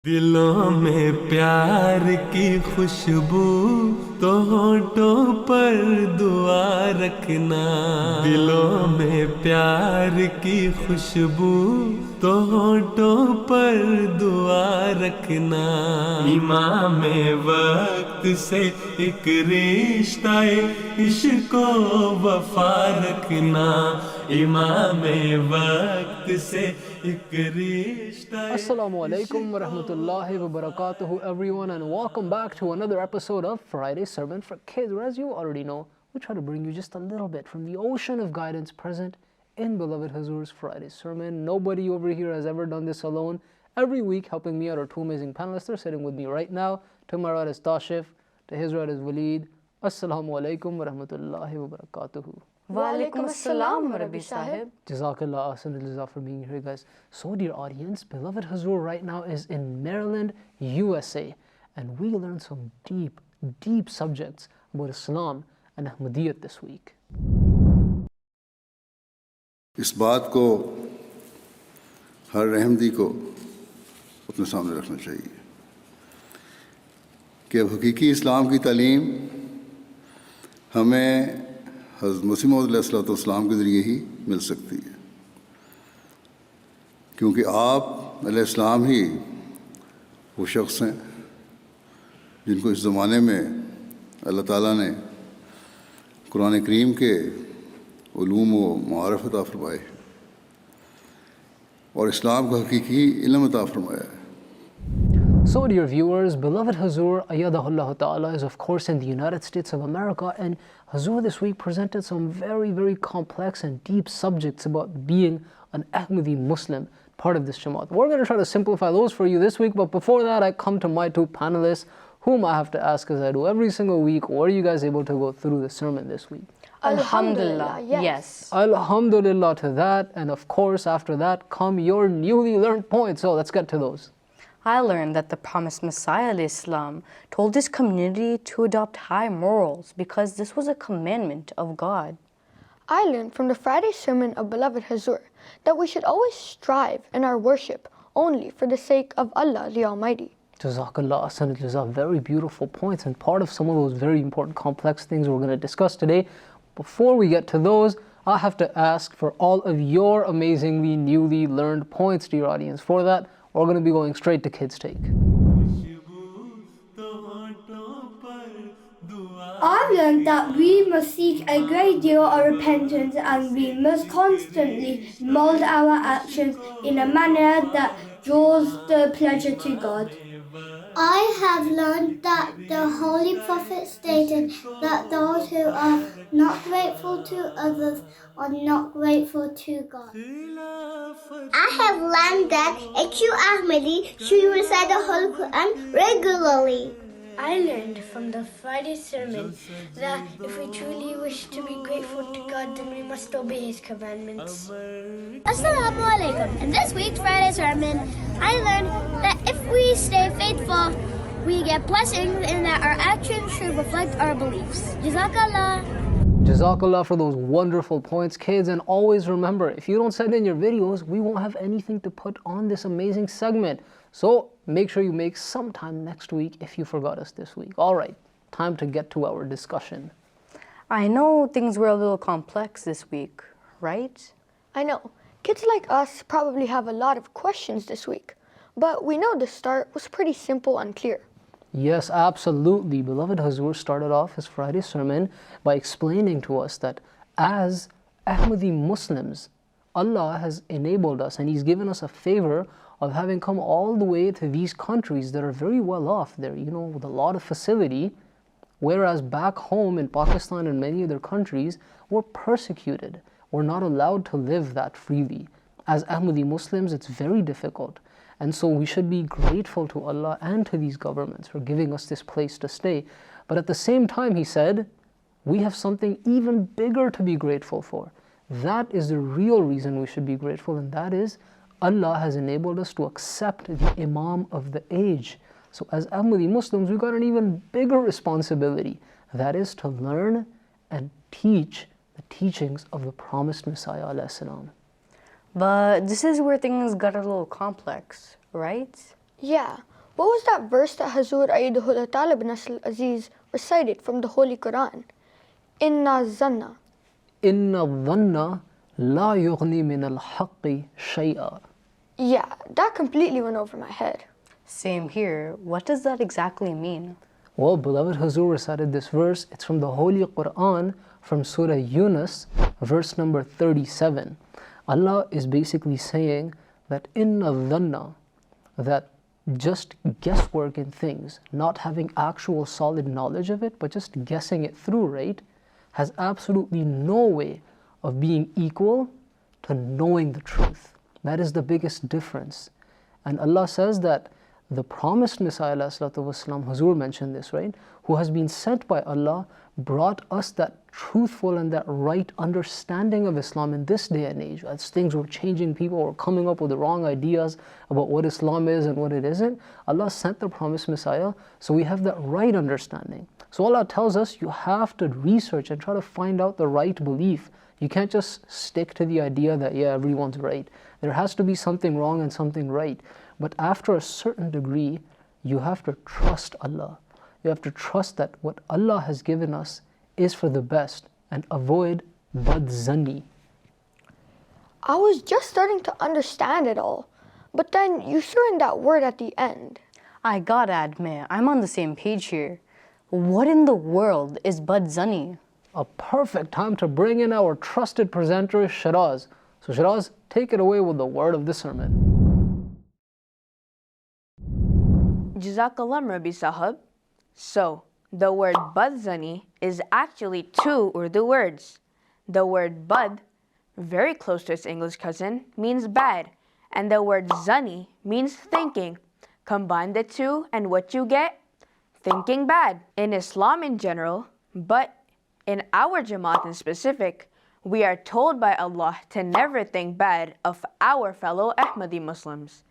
दिलों में प्यार की खुशबू तो होठों पर दुआ रखना। दिलों में प्यार की खुशबू तो होठों पर दुआ रखना। इमाम वक्त से एक रिश्ता इश्क वफा रखना। इमाम वक्त से एक रिश्ता। Assalamu alaikum wa rahmatullahi wa barakatuhu, everyone, and welcome back to another episode of Friday Sermon for Kids, where, as you already know, we try to bring you just a little bit from the ocean of guidance present in beloved Huzoor's Friday Sermon. Nobody over here has ever done this alone. Every week, helping me out are two amazing panelists. They're sitting with me right now. To my right is Tashif, to his right is Waleed. Assalamu alaikum wa rahmatullahi wa barakatuhu. Walaikum assalam, Rabbi Sahib. Jazakallah ahsan al-jazaa for being here, guys. So, dear audience, beloved Huzoor right now is in Maryland, USA, and we learned some deep, deep subjects about Islam and Ahmadiyyat this week. इस बात को हर रहमदी को अपने सामने रखना चाहिए कि अब हकीकी इस्लाम की तालीम हमें हज़रत मसीह मौऊद अलैहिस्सलाम के ज़रिए ही मिल सकती है, क्योंकि आप अलैहिस्सलाम ही वो शख्स हैं जिनको इस ज़माने में अल्लाह ताला ने कुरान करीम के उलूम व मारिफ़ अता फ़रमाए और इस्लाम का हकीकी इल्म अता फ़रमाया है। So, dear viewers, beloved Huzoor Ayyadahullah Ta'ala is of course in the United States of America, and Huzoor this week presented some very, very complex and deep subjects about being an Ahmadi Muslim, part of this Jamaat. We're going to try to simplify those for you this week, but before that I come to my two panelists, whom I have to ask, as I do every single week, were you guys able to go through the sermon this week? Alhamdulillah, yes. Alhamdulillah to that, and of course after that come your newly learned points. So let's get to those. I learned that the promised Messiah Islam told his community to adopt high morals because this was a commandment of God. I learned from the Friday sermon of beloved Huzoor that we should always strive in our worship only for the sake of Allah the Almighty. Jazakallah ahsan al-jazaa. Very beautiful points and part of some of those very important complex things we're going to discuss today. Before we get to those, I have to ask for all of your amazingly newly learned points, dear audience. For that, we're going to be going straight to Kids Take. I've learned that we must seek a great deal of repentance and we must constantly mold our actions in a manner that draws the pleasure to God. I have learned that the Holy Prophet stated that those who are not grateful to others are not grateful to God. I have learned that a true Ahmadi should recite the Holy Quran regularly. I learned from the Friday sermon that if we truly wish to be grateful to God, then we must obey His commandments. Assalamu alaikum. In this week's Friday sermon, I learned that if we stay faithful, we get blessings and that our actions should reflect our beliefs. Jazakallah. Jazakallah for those wonderful points, kids. And always remember, if you don't send in your videos, we won't have anything to put on this amazing segment. So make sure you make some time next week if you forgot us this week. All right, time to get to our discussion. I know things were a little complex this week, right? I know, kids like us probably have a lot of questions this week, but we know the start was pretty simple and clear. Yes, absolutely. Beloved Huzoor started off his Friday sermon by explaining to us that as Ahmadi Muslims, Allah has enabled us and He's given us a favor of having come all the way to these countries that are very well off. They're, with a lot of facility, whereas back home in Pakistan and many other countries, we're persecuted. We're not allowed to live that freely. As Ahmadi Muslims, it's very difficult. And so we should be grateful to Allah and to these governments for giving us this place to stay. But at the same time, he said, we have something even bigger to be grateful for. That is the real reason we should be grateful, and that is Allah has enabled us to accept the Imam of the age. So as Ahmadi Muslims, we've got an even bigger responsibility. That is to learn and teach the teachings of the promised Messiah alayhi salam. But this is where things got a little complex, right? Yeah, What was that verse that Huzoor Aidahullah Ta'ala bin Nasr Aziz recited from the Holy Quran? Inna zanna. Inna dhanna la yughni min al-haqqi shay'a. Yeah, that completely went over my head. Same here. What does that exactly mean? Well, beloved Huzoor recited this verse. It's from the Holy Quran, from Surah Yunus, verse number 37. Allah is basically saying that inna dhanna, that just guesswork in things, not having actual solid knowledge of it, but just guessing it through, right, has absolutely no way of being equal to knowing the truth. That is the biggest difference. And Allah says that the promised Messiah, والسلام, Huzoor mentioned this, right, who has been sent by Allah, brought us that truthful and that right understanding of Islam in this day and age. As things were changing, people were coming up with the wrong ideas about what Islam is and what it isn't. Allah sent the promised Messiah, so we have that right understanding. So Allah tells us you have to research and try to find out the right belief. You can't just stick to the idea that, yeah, everyone's right. There has to be something wrong and something right. But after a certain degree, you have to trust Allah. You have to trust that what Allah has given us is for the best, and avoid badzanni. I was just starting to understand it all, but then you threw in that word at the end. I gotta admit, I'm on the same page here. What in the world is badzanni? A perfect time to bring in our trusted presenter, Shiraz. So Shiraz, take it away with the word of the sermon. Jazakallah Rabbi Sahab. So, the word badzanni is actually two Urdu words. The word bad, very close to its English cousin, means bad, and the word zanni means thinking. Combine the two and what you get? Thinking bad. In Islam in general, but in our Jamaat in specific, we are told by Allah to never think bad of our fellow Ahmadi Muslims.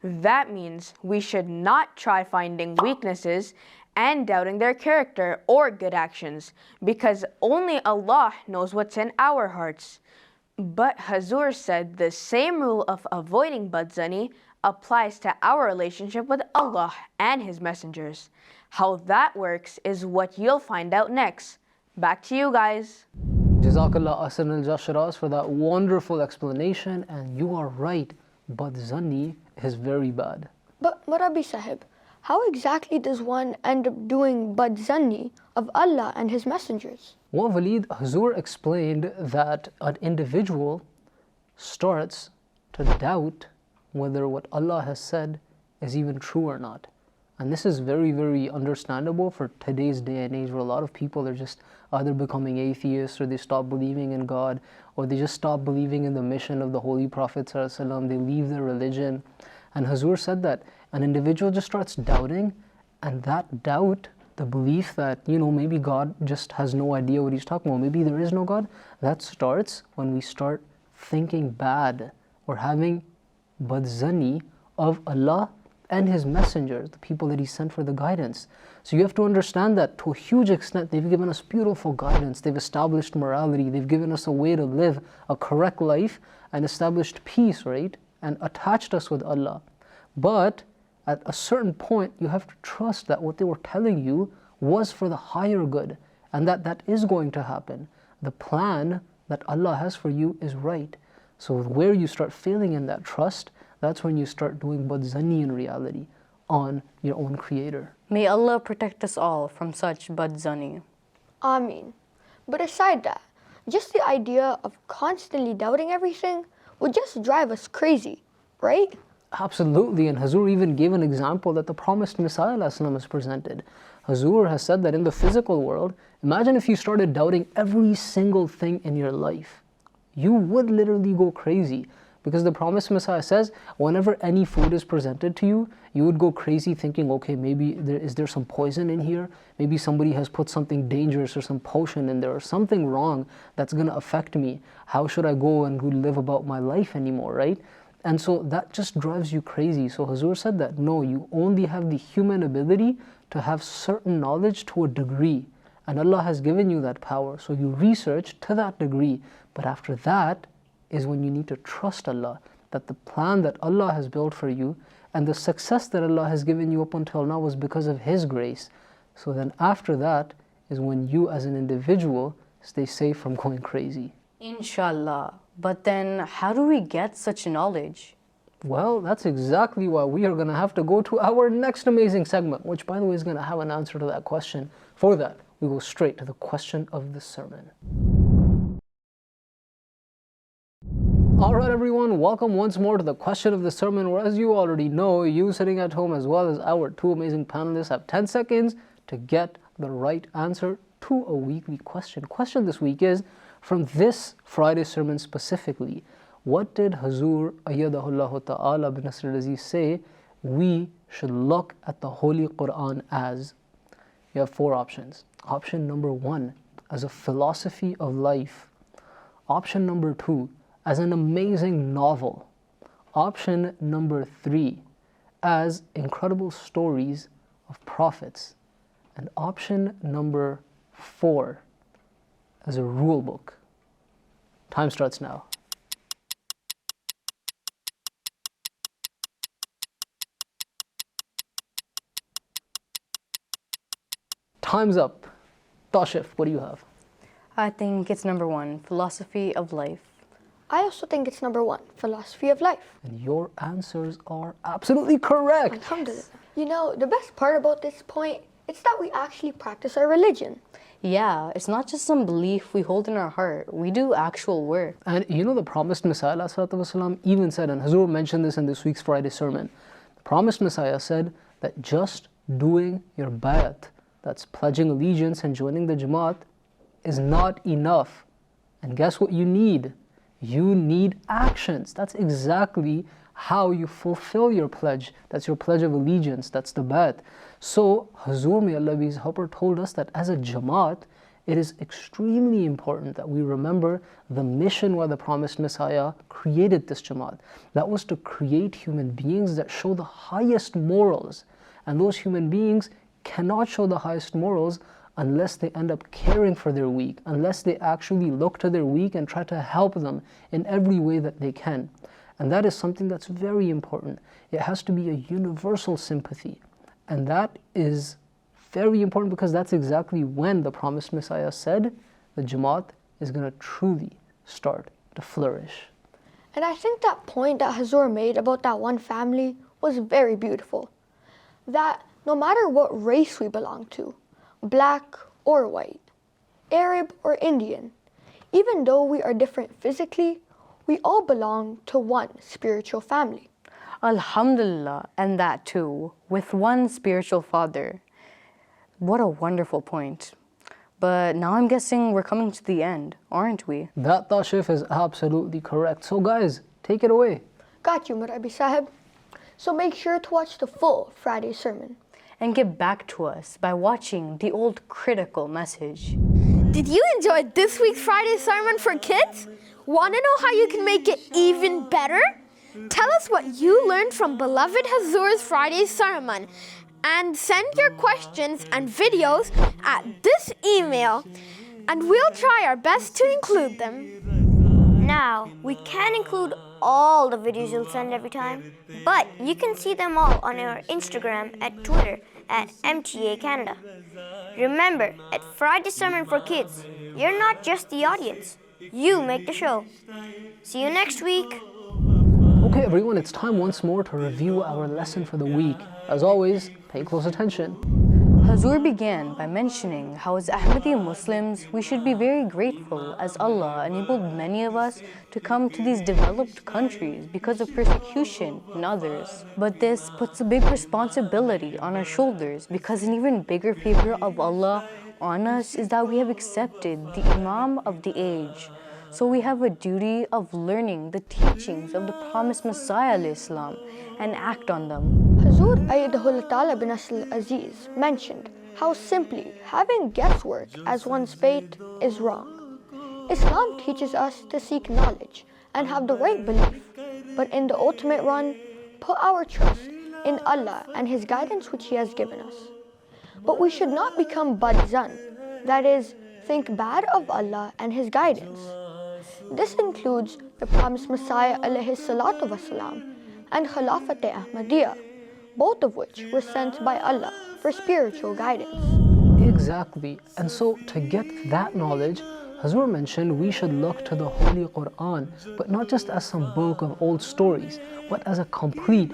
That means we should not try finding weaknesses and doubting their character or good actions, because only Allah knows what's in our hearts. But Huzoor said the same rule of avoiding badzanni applies to our relationship with Allah and His messengers. How that works is what you'll find out next. Back to you guys. Jazakallah Ahsan al-Shiraz for that wonderful explanation, and you are right, badzanni is very bad. But Murabi Sahib, how exactly does one end up doing badzanni of Allah and His messengers? Well, Waleed, Huzoor explained that an individual starts to doubt whether what Allah has said is even true or not. And this is very, very understandable for today's day and age, where a lot of people are just either becoming atheists, or they stop believing in God, or they just stop believing in the mission of the Holy Prophet ﷺ. They leave their religion. And Huzoor said that an individual just starts doubting, and that doubt, the belief that, maybe God just has no idea what He's talking about, maybe there is no God, that starts when we start thinking bad or having badzanni of Allah and His messengers, the people that He sent for the guidance. So you have to understand that to a huge extent, they've given us beautiful guidance, they've established morality, they've given us a way to live a correct life and established peace, right? And attached us with Allah. But at a certain point, you have to trust that what they were telling you was for the higher good, and that is going to happen. The plan that Allah has for you is right. So where you start failing in that trust, that's when you start doing badzanni in reality on your own Creator. May Allah protect us all from such badzanni. Ameen. But aside that, just the idea of constantly doubting everything would just drive us crazy, right? Absolutely, and Huzoor even gave an example that the promised Messiah ﷺ has presented. Huzoor has said that in the physical world, imagine if you started doubting every single thing in your life. You would literally go crazy, because the promised Messiah says whenever any food is presented to you, you would go crazy thinking, okay, maybe is there some poison in here? Maybe somebody has put something dangerous or some potion in there or something wrong that's going to affect me. How should I go and live about my life anymore, right? And so that just drives you crazy. So Huzoor said that, no, you only have the human ability to have certain knowledge to a degree. And Allah has given you that power. So you research to that degree. But after that is when you need to trust Allah, that the plan that Allah has built for you And the success that Allah has given you up until now was because of His grace. So then after that is when you as an individual stay safe from going crazy. Inshallah. But then how do we get such knowledge? Well, that's exactly why we are going to have to go to our next amazing segment, which by the way is going to have an answer to that question. For that, we go straight to the question of the sermon. Alright everyone, welcome once more to the question of the sermon, where as you already know, you sitting at home as well as our two amazing panelists have 10 seconds to get the right answer to a weekly question. Question this week is, from this Friday sermon specifically, what did Huzoor Ayyadahullah Ta'ala bin Nasr al-Aziz say we should look at the Holy Quran as? You have 4 options. Option number 1, as a philosophy of life. Option number 2, as an amazing novel. Option number 3, as incredible stories of prophets. And option number 4, as a rule book. Time starts now. Time's up. Tashif, what do you have? I think it's number 1, philosophy of life. I also think it's number 1, philosophy of life. And your answers are absolutely correct. Alhamdulillah. You know, the best part about this point is that we actually practice our religion. Yeah, it's not just some belief we hold in our heart. We do actual work. And you know the promised Messiah ﷺ even said, and Huzoor mentioned this in this week's Friday sermon, the promised Messiah said that just doing your bayat, that's pledging allegiance and joining the Jamaat, is not enough. And guess what you need? You need actions. That's exactly how you fulfill your pledge. That's your pledge of allegiance. That's the bayat. So Huzoor, may Allah be his helper, told us that as a Jamaat, it is extremely important that we remember the mission why the promised Messiah created this Jamaat. That was to create human beings that show the highest morals. And those human beings cannot show the highest morals unless they end up caring for their weak, unless they actually look to their weak and try to help them in every way that they can. And that is something that's very important. It has to be a universal sympathy. And that is very important because that's exactly when the promised Messiah said the Jamaat is going to truly start to flourish. And I think that point that Huzoor made about that one family was very beautiful. That no matter what race we belong to, black or white, Arab or Indian, even though we are different physically, we all belong to one spiritual family. Alhamdulillah, and that too, with one spiritual father. What a wonderful point. But now I'm guessing we're coming to the end, aren't we? That Tashif is absolutely correct. So guys, take it away. Got you, Murabi Sahib. So make sure to watch the full Friday sermon. And get back to us by watching the old critical message. Did you enjoy this week's Friday sermon for kids? Want to know how you can make it even better? Tell us what you learned from beloved Huzoor's Friday sermon and send your questions and videos at this email and we'll try our best to include them. Now, we can't include all the videos you'll send every time, but you can see them all on our Instagram and Twitter at MTA Canada. Remember, at Friday Sermon for Kids, you're not just the audience, you make the show. See you next week. Okay everyone, it's time once more to review our lesson for the week. As always, pay close attention. Huzoor began by mentioning how as Ahmadi Muslims, we should be very grateful as Allah enabled many of us to come to these developed countries because of persecution in others. But this puts a big responsibility on our shoulders because an even bigger favor of Allah on us is that we have accepted the Imam of the age. So we have a duty of learning the teachings of the promised Messiah Islam and act on them. Huzoor Ayyadahullah Ta'ala bin Nasr al-Aziz mentioned how simply having guesswork as one's fate is wrong. Islam teaches us to seek knowledge and have the right belief, but in the ultimate run, put our trust in Allah and His guidance which He has given us. But we should not become badzan, that is, think bad of Allah and His guidance. This includes the promised Messiah alayhi salatu wasalam and Khilafat Ahmadiyya, both of which were sent by Allah for spiritual guidance. Exactly. And so to get that knowledge, Huzoor mentioned we should look to the Holy Quran, but not just as some book of old stories, but as a complete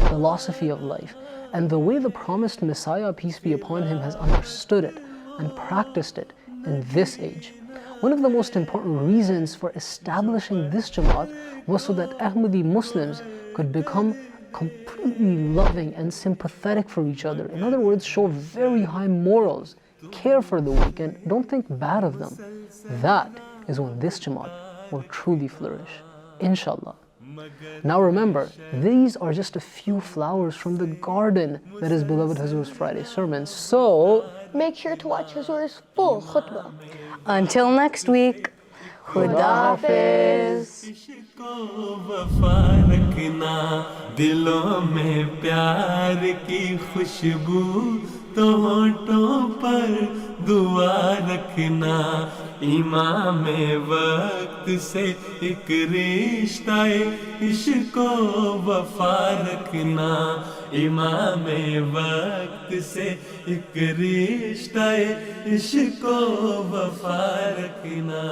philosophy of life, and the way the promised Messiah, peace be upon him, has understood it and practiced it in this age. One of the most important reasons for establishing this Jamaat was so that Ahmadi Muslims could become completely loving and sympathetic for each other. In other words, show very high morals, care for the weak, and don't think bad of them. That is when this Jamaat will truly flourish, inshallah. Now remember, these are just a few flowers from the garden that is beloved Huzoor's Friday sermons. So make sure to watch Huzoor's full khutbah. Until next week, Khuda Hafiz. दिलों में प्यार की खुशबू तो होठों पर दुआ रखना इमाम वक्त से एक रिश्ता इश्को वफा रखना इमाम वक्त से एक रिश्ता इश्को वफा रखना